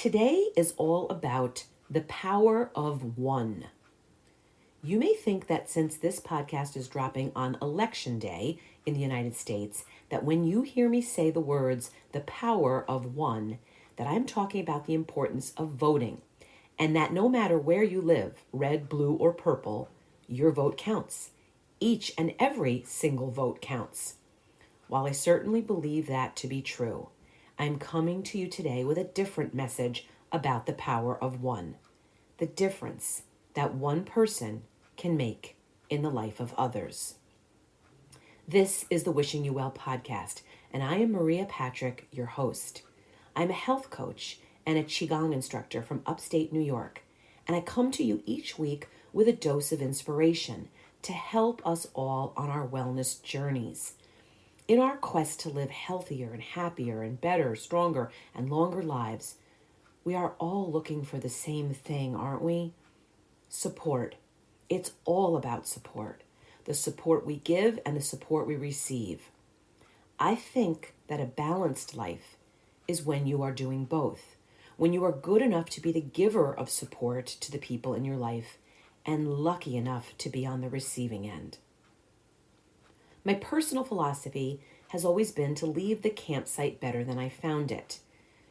Today is all about the power of one. You may think that since this podcast is dropping on Election Day in the United States, that when you hear me say the words, the power of one, that I'm talking about the importance of voting, and that no matter where you live, red, blue, or purple, your vote counts. Each and every single vote counts. While I certainly believe that to be true, I'm coming to you today with a different message about the power of one, the difference that one person can make in the life of others. This is the Wishing You Well podcast, and I am Maria Patrick, your host. I'm a health coach and a Qigong instructor from upstate New York, and I come to you each week with a dose of inspiration to help us all on our wellness journeys. In our quest to live healthier and happier and better, stronger, and longer lives, we are all looking for the same thing, aren't we? Support. It's all about support. The support we give and the support we receive. I think that a balanced life is when you are doing both. When you are good enough to be the giver of support to the people in your life and lucky enough to be on the receiving end. My personal philosophy has always been to leave the campsite better than I found it.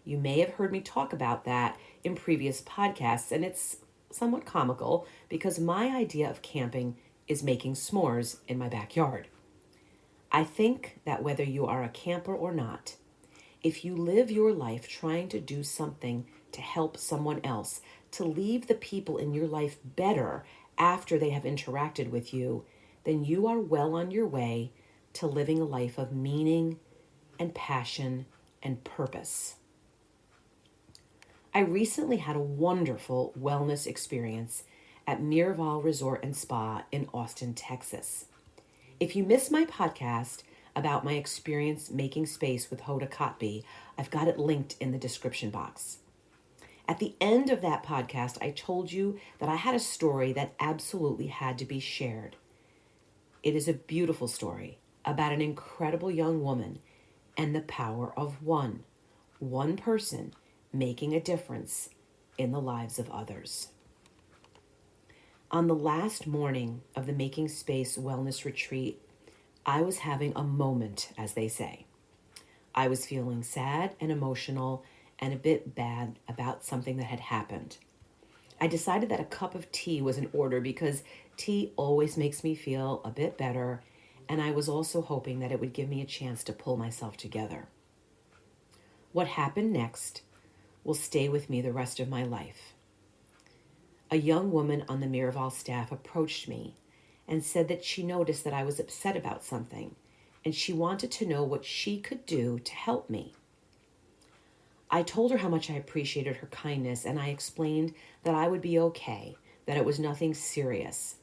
You may have heard me talk about that in previous podcasts, and it's somewhat comical because my idea of camping is making s'mores in my backyard. I think that whether you are a camper or not, if you live your life trying to do something to help someone else, to leave the people in your life better after they have interacted with you, then you are well on your way to living a life of meaning and passion and purpose. I recently had a wonderful wellness experience at Miraval Resort and Spa in Austin, Texas. If you missed my podcast about my experience making space with Hoda Kotb, I've got it linked in the description box. At the end of that podcast, I told you that I had a story that absolutely had to be shared. It is a beautiful story about an incredible young woman and the power of one person making a difference in the lives of others. On the last morning of the Making Space Wellness Retreat, I was having a moment, as they say. I was feeling sad and emotional and a bit bad about something that had happened. I decided that a cup of tea was in order because tea always makes me feel a bit better, and I was also hoping that it would give me a chance to pull myself together. What happened next will stay with me the rest of my life. A young woman on the Miraval staff approached me and said that she noticed that I was upset about something, and she wanted to know what she could do to help me. I told her how much I appreciated her kindness, and I explained that I would be okay, that it was nothing serious.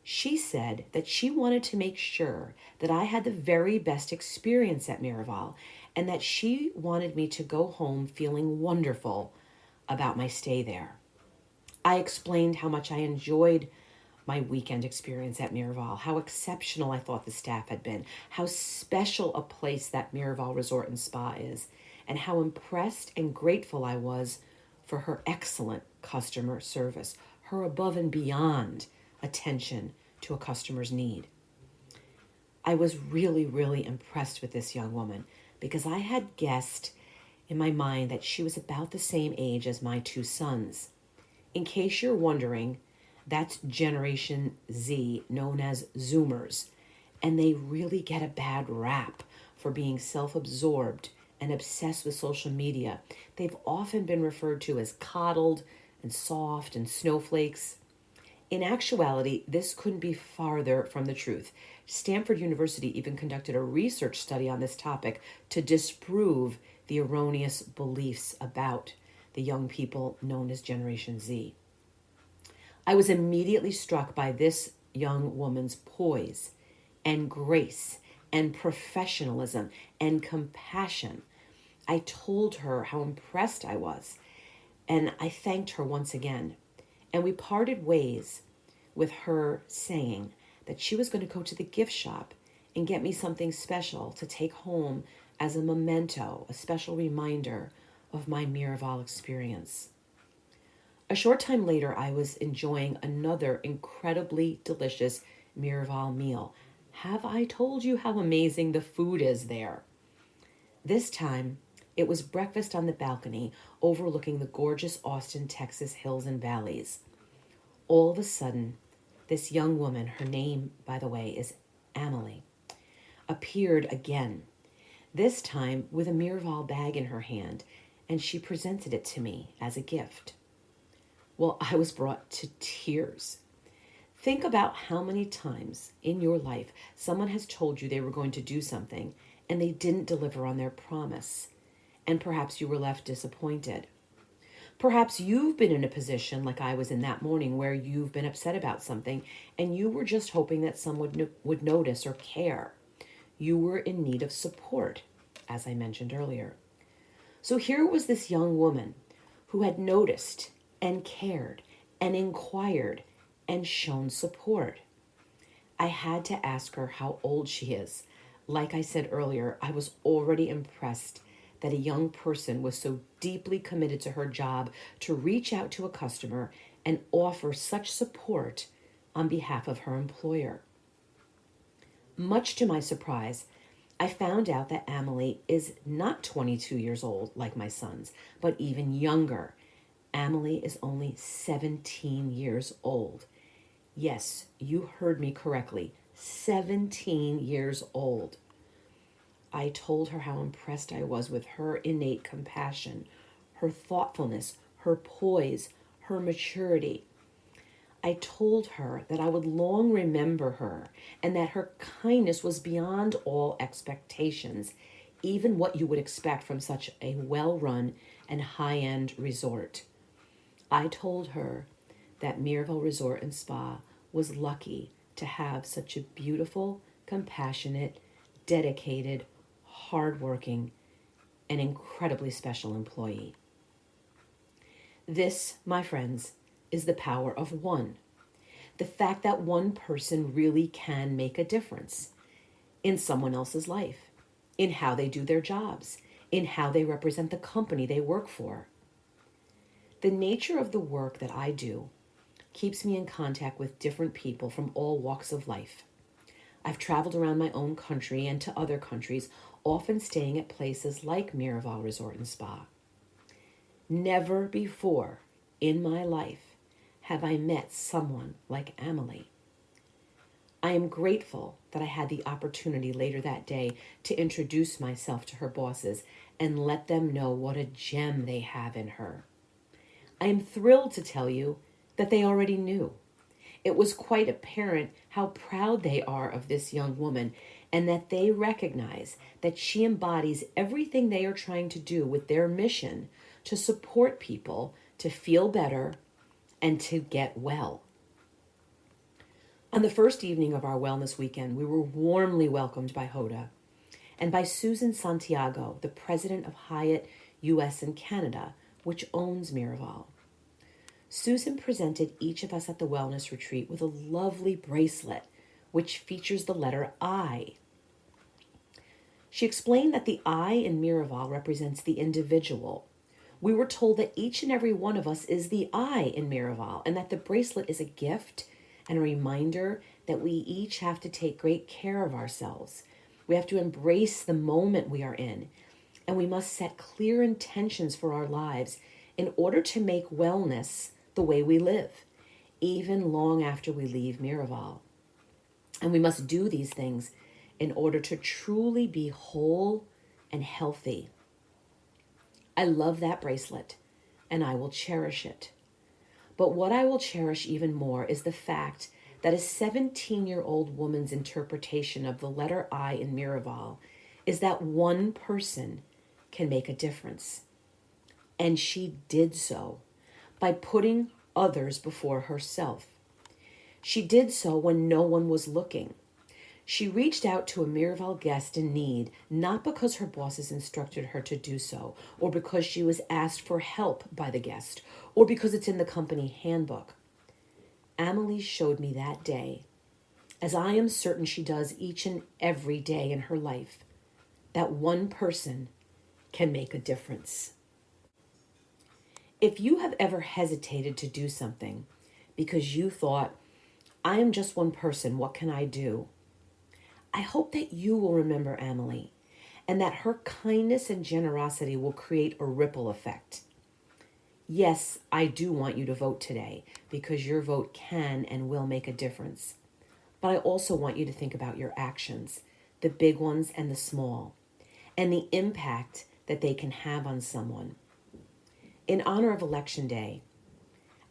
She said that she wanted to make sure that I had the very best experience at Miraval, and that she wanted me to go home feeling wonderful about my stay there. I explained how much I enjoyed my weekend experience at Miraval, how exceptional I thought the staff had been, how special a place that Miraval Resort and Spa is, and how impressed and grateful I was for her excellent customer service, her above and beyond attention to a customer's need. I was really, really impressed with this young woman because I had guessed in my mind that she was about the same age as my two sons. In case you're wondering, that's Generation Z, known as Zoomers, and they really get a bad rap for being self-absorbed and obsessed with social media. They've often been referred to as coddled and soft and snowflakes. In actuality, this couldn't be farther from the truth. Stanford University even conducted a research study on this topic to disprove the erroneous beliefs about the young people known as Generation Z. I was immediately struck by this young woman's poise and grace and professionalism and compassion. I told her how impressed I was, and I thanked her once again. And we parted ways with her saying that she was going to go to the gift shop and get me something special to take home as a memento, a special reminder of my Miraval experience. A short time later, I was enjoying another incredibly delicious Miraval meal. Have I told you how amazing the food is there? This time, it was breakfast on the balcony overlooking the gorgeous Austin, Texas hills and valleys. All of a sudden, this young woman, her name, by the way, is Amelie, appeared again, this time with a Miraval bag in her hand, and she presented it to me as a gift. Well, I was brought to tears. Think about how many times in your life someone has told you they were going to do something and they didn't deliver on their promise, and perhaps you were left disappointed. Perhaps you've been in a position like I was in that morning where you've been upset about something and you were just hoping that someone would notice or care. You were in need of support, as I mentioned earlier. So here was this young woman who had noticed and cared and inquired and shown support. I had to ask her how old she is. Like I said earlier, I was already impressed that a young person was so deeply committed to her job to reach out to a customer and offer such support on behalf of her employer. Much to my surprise, I found out that Amelie is not 22 years old like my sons, but even younger. Amelie is only 17 years old. Yes, you heard me correctly, 17 years old. I told her how impressed I was with her innate compassion, her thoughtfulness, her poise, her maturity. I told her that I would long remember her and that her kindness was beyond all expectations, even what you would expect from such a well-run and high-end resort. I told her that Miraval Resort and Spa was lucky to have such a beautiful, compassionate, dedicated, hardworking, and incredibly special employee. This, my friends, is the power of one. The fact that one person really can make a difference in someone else's life, in how they do their jobs, in how they represent the company they work for. The nature of the work that I do keeps me in contact with different people from all walks of life. I've traveled around my own country and to other countries, often staying at places like Miraval Resort and Spa. Never before in my life have I met someone like Amelie. I am grateful that I had the opportunity later that day to introduce myself to her bosses and let them know what a gem they have in her. I am thrilled to tell you that they already knew. It was quite apparent how proud they are of this young woman and that they recognize that she embodies everything they are trying to do with their mission to support people to feel better and to get well. On the first evening of our wellness weekend, we were warmly welcomed by Hoda and by Susan Santiago, the president of Hyatt US and Canada, which owns Miraval. Susan presented each of us at the wellness retreat with a lovely bracelet, which features the letter I. She explained that the I in Miraval represents the individual. We were told that each and every one of us is the I in Miraval, and that the bracelet is a gift and a reminder that we each have to take great care of ourselves. We have to embrace the moment we are in, and we must set clear intentions for our lives in order to make wellness the way we live, even long after we leave Miraval. And we must do these things in order to truly be whole and healthy. I love that bracelet, and I will cherish it. But what I will cherish even more is the fact that a 17-year-old woman's interpretation of the letter I in Miraval is that one person can make a difference. And she did so by putting others before herself. She did so when no one was looking. She reached out to a Miraval guest in need, not because her bosses instructed her to do so, or because she was asked for help by the guest, or because it's in the company handbook. Amelie showed me that day, as I am certain she does each and every day in her life, that one person can make a difference. If you have ever hesitated to do something because you thought, I am just one person, what can I do? I hope that you will remember Amelie and that her kindness and generosity will create a ripple effect. Yes, I do want you to vote today because your vote can and will make a difference. But I also want you to think about your actions, the big ones and the small, and the impact that they can have on someone. In honor of Election Day,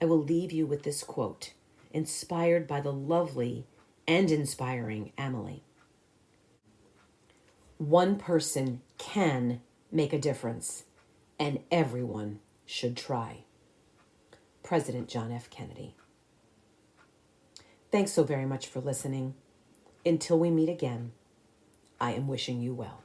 I will leave you with this quote, inspired by the lovely and inspiring Amelie. One person can make a difference, and everyone should try. President John F. Kennedy. Thanks so very much for listening. Until we meet again, I am wishing you well.